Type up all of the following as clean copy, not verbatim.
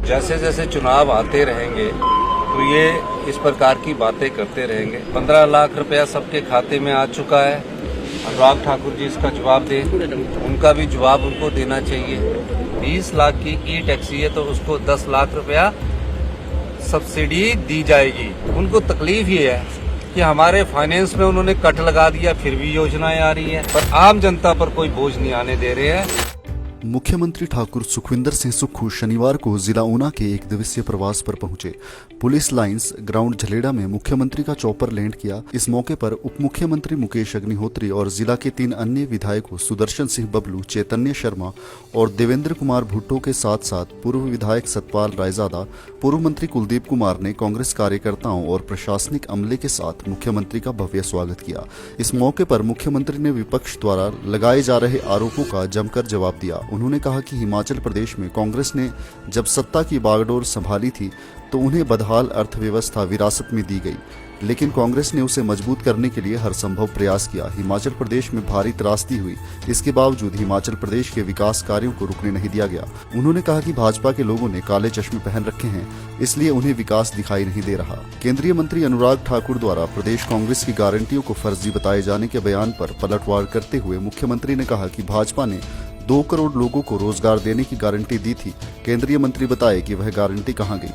जैसे जैसे चुनाव आते रहेंगे तो ये इस प्रकार की बातें करते रहेंगे। 15 लाख रुपया सबके खाते में आ चुका है। अनुराग ठाकुर जी इसका जवाब दें, उनका भी जवाब उनको देना चाहिए। 20 लाख की ई टैक्सी है तो उसको 10 लाख रुपया सब्सिडी दी जाएगी। उनको तकलीफ ये है कि हमारे फाइनेंस में उन्होंने कट लगा दिया, फिर भी योजनाएं आ रही हैं, पर आम जनता पर कोई बोझ नहीं आने दे रहे हैं। मुख्यमंत्री ठाकुर सुखविंदर सिंह सुक्खू शनिवार को जिला ऊना के एक दिवसीय प्रवास पर पहुंचे। पुलिस लाइंस ग्राउंड झलेड़ा में मुख्यमंत्री का चॉपर लैंड किया। इस मौके पर उप मुख्यमंत्री मुकेश अग्निहोत्री और जिला के 3 अन्य विधायकों सुदर्शन सिंह बबलू, चैतन्य शर्मा और देवेंद्र कुमार भुट्टो के साथ साथ पूर्व विधायक सतपाल रायजादा, पूर्व मंत्री कुलदीप कुमार ने कांग्रेस कार्यकर्ताओं और प्रशासनिक अमले के साथ मुख्यमंत्री का भव्य स्वागत किया। इस मौके पर मुख्यमंत्री ने विपक्ष द्वारा लगाए जा रहे आरोपों का जमकर जवाब दिया। उन्होंने कहा कि हिमाचल प्रदेश में कांग्रेस ने जब सत्ता की बागडोर संभाली थी तो उन्हें बदहाल अर्थव्यवस्था विरासत में दी गई, लेकिन कांग्रेस ने उसे मजबूत करने के लिए हर संभव प्रयास किया। हिमाचल प्रदेश में भारी त्रासदी हुई, इसके बावजूद हिमाचल प्रदेश के विकास कार्यों को रुकने नहीं दिया गया। उन्होंने कहा कि भाजपा के लोगों ने काले चश्मे पहन रखे हैं, इसलिए उन्हें विकास दिखाई नहीं दे रहा। केंद्रीय मंत्री अनुराग ठाकुर द्वारा प्रदेश कांग्रेस की गारंटियों को फर्जी बताए जाने के बयान पर पलटवार करते हुए मुख्यमंत्री ने कहा कि भाजपा ने 2 करोड़ लोगों को रोजगार देने की गारंटी दी थी। केंद्रीय मंत्री बताए कि वह गारंटी कहां गई।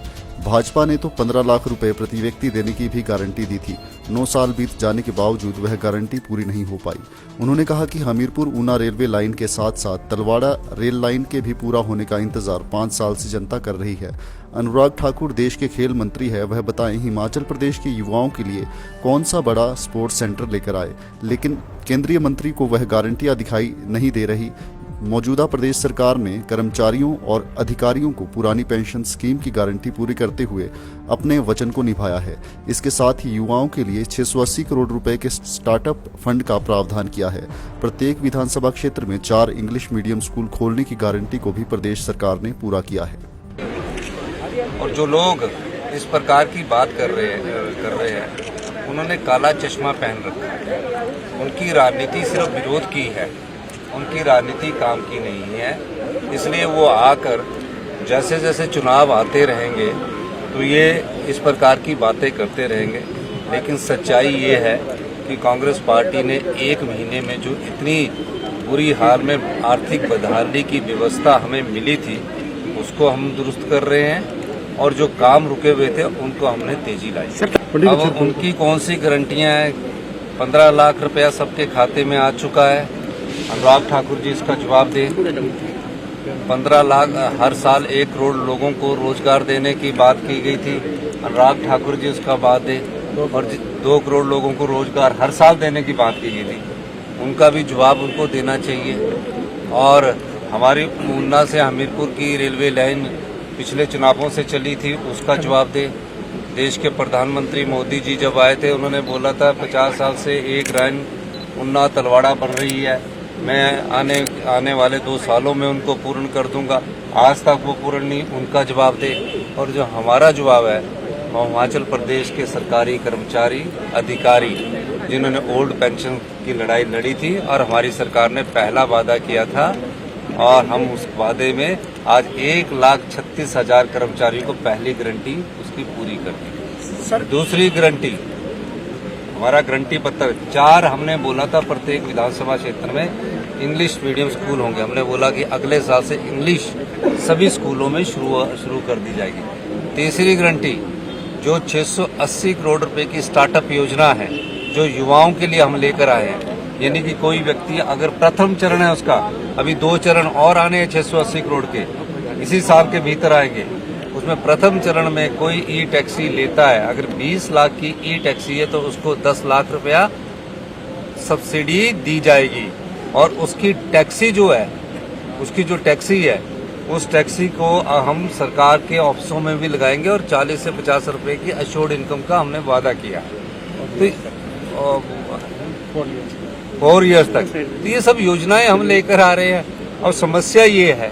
भाजपा ने तो 15 लाख रुपए प्रति व्यक्ति देने की भी गारंटी दी थी। 9 साल बीत जाने के बावजूद वह गारंटी पूरी नहीं हो पाई। उन्होंने कहा कि हमीरपुर ऊना रेलवे लाइन के साथ साथ तलवाड़ा रेल लाइन के भी पूरा होने का इंतजार 5 साल से जनता कर रही है। अनुराग ठाकुर देश के खेल मंत्री है, वह बताएं हिमाचल प्रदेश के युवाओं के लिए कौन सा बड़ा स्पोर्ट्स सेंटर लेकर आए, लेकिन केंद्रीय मंत्री को वह गारंटियां दिखाई नहीं दे रही। मौजूदा प्रदेश सरकार ने कर्मचारियों और अधिकारियों को पुरानी पेंशन स्कीम की गारंटी पूरी करते हुए अपने वचन को निभाया है। इसके साथ ही युवाओं के लिए 680 करोड़ रुपए के स्टार्टअप फंड का प्रावधान किया है। प्रत्येक विधानसभा क्षेत्र में 4 इंग्लिश मीडियम स्कूल खोलने की गारंटी को भी प्रदेश सरकार ने पूरा किया है। और जो लोग इस प्रकार की बात कर रहे हैं उन्होंने काला चश्मा पहन रखा है। उनकी राजनीति सिर्फ विरोध की है, उनकी राजनीति काम की नहीं है। इसलिए वो आकर जैसे जैसे चुनाव आते रहेंगे तो ये इस प्रकार की बातें करते रहेंगे। लेकिन सच्चाई ये है कि कांग्रेस पार्टी ने 1 महीने में जो इतनी बुरी हाल में आर्थिक बदहाली की व्यवस्था हमें मिली थी उसको हम दुरुस्त कर रहे हैं, और जो काम रुके हुए थे उनको हमने तेजी लाई। अब उनकी कौन सी गारंटियां हैं? 15 लाख रुपया सबके खाते में आ चुका है। अनुराग ठाकुर जी इसका जवाब दें। 15 लाख हर साल 1 करोड़ लोगों को रोजगार देने की बात की गई थी, अनुराग ठाकुर जी उसका बात दें। और 2 करोड़ लोगों को रोजगार हर साल देने की बात की गई थी, उनका भी जवाब उनको देना चाहिए। और हमारी ऊना से हमीरपुर की रेलवे लाइन पिछले चुनावों से चली थी, उसका जवाब दें। देश के प्रधानमंत्री मोदी जी जब आए थे उन्होंने बोला था 50 साल से एक लाइन ऊना तलवाड़ा बन रही है, मैं आने वाले 2 सालों में उनको पूर्ण कर दूंगा। आज तक वो पूर्ण नहीं, उनका जवाब दे। और जो हमारा जवाब है वो हिमाचल प्रदेश के सरकारी कर्मचारी अधिकारी जिन्होंने ओल्ड पेंशन की लड़ाई लड़ी थी और हमारी सरकार ने पहला वादा किया था, और हम उस वादे में आज 1,36,000 कर्मचारियों को पहली गारंटी उसकी पूरी कर दी। दूसरी गारंटी हमारा गारंटी पत्र 4 हमने बोला था प्रत्येक विधानसभा क्षेत्र में इंग्लिश मीडियम स्कूल होंगे। हमने बोला कि अगले साल से इंग्लिश सभी स्कूलों में शुरू कर दी जाएगी। तीसरी गारंटी जो 680 करोड़ रुपए की स्टार्टअप योजना है जो युवाओं के लिए हम लेकर आए हैं, यानी कि कोई व्यक्ति अगर प्रथम चरण है उसका, अभी 2 चरण और आने हैं 680 करोड़ के, इसी साल के भीतर आएंगे। उसमें प्रथम चरण में कोई ई टैक्सी लेता है, अगर 20 लाख की ई टैक्सी है तो उसको 10 लाख रुपया सब्सिडी दी जाएगी। और उसकी टैक्सी जो है, उसकी जो टैक्सी है उस टैक्सी को हम सरकार के ऑफिसों में भी लगाएंगे और 40 से 50 रुपए की अश्योर्ड इनकम का हमने वादा किया तो 4 ईयर्स तक। तो ये सब योजनाएं हम लेकर आ रहे हैं। और समस्या ये है,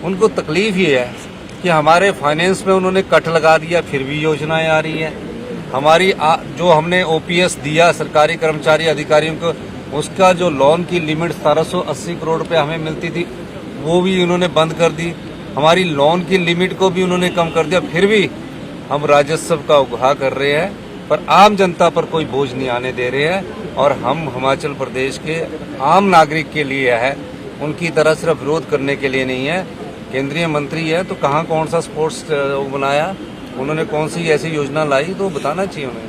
उनको तकलीफ ये है कि हमारे फाइनेंस में उन्होंने कट लगा दिया, फिर भी योजनाएं आ रही हैं। हमारी जो हमने ओपीएस दिया सरकारी कर्मचारी अधिकारियों को, उसका जो लोन की लिमिट 1780 करोड़ रुपए हमें मिलती थी वो भी उन्होंने बंद कर दी। हमारी लोन की लिमिट को भी उन्होंने कम कर दिया। फिर भी हम राजस्व का उगाह कर रहे हैं, पर आम जनता पर कोई बोझ नहीं आने दे रहे हैं। और हम हिमाचल प्रदेश के आम नागरिक के लिए है, उनकी तरह सिर्फ विरोध करने के लिए नहीं है। केंद्रीय मंत्री है तो कहाँ कौन सा स्पोर्ट्स बनाया, उन्होंने कौन सी ऐसी योजना लाई तो बताना चाहिए उन्हें।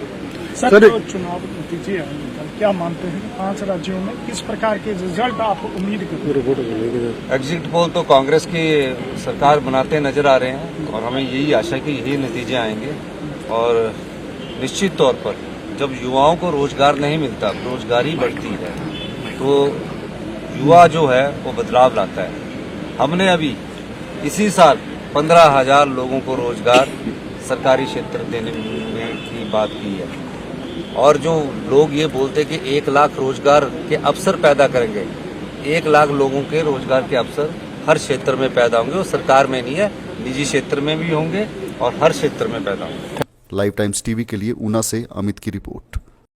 सर जो चुनाव नतीजे आए कल, क्या मानते हैं 5 राज्यों में किस प्रकार के रिजल्ट आप उम्मीद करते हैं? एग्जिट पोल तो कांग्रेस की सरकार बनाते नजर आ रहे हैं और हमें यही आशा कि यही नतीजे आएंगे। और निश्चित तौर पर जब युवाओं को रोजगार नहीं मिलता, बेरोजगारी बढ़ती है, तो युवा जो है वो बदलाव लाता है। हमने अभी इसी साल 15,000 लोगों को रोजगार सरकारी क्षेत्र देने की बात की है। और जो लोग ये बोलते कि 1 लाख रोजगार के अवसर पैदा करेंगे, 1 लाख लोगों के रोजगार के अवसर हर क्षेत्र में पैदा होंगे। और सरकार में नहीं है, निजी क्षेत्र में भी होंगे और हर क्षेत्र में पैदा होंगे। लाइव टाइम्स टीवी के लिए ऊना से अमित की रिपोर्ट।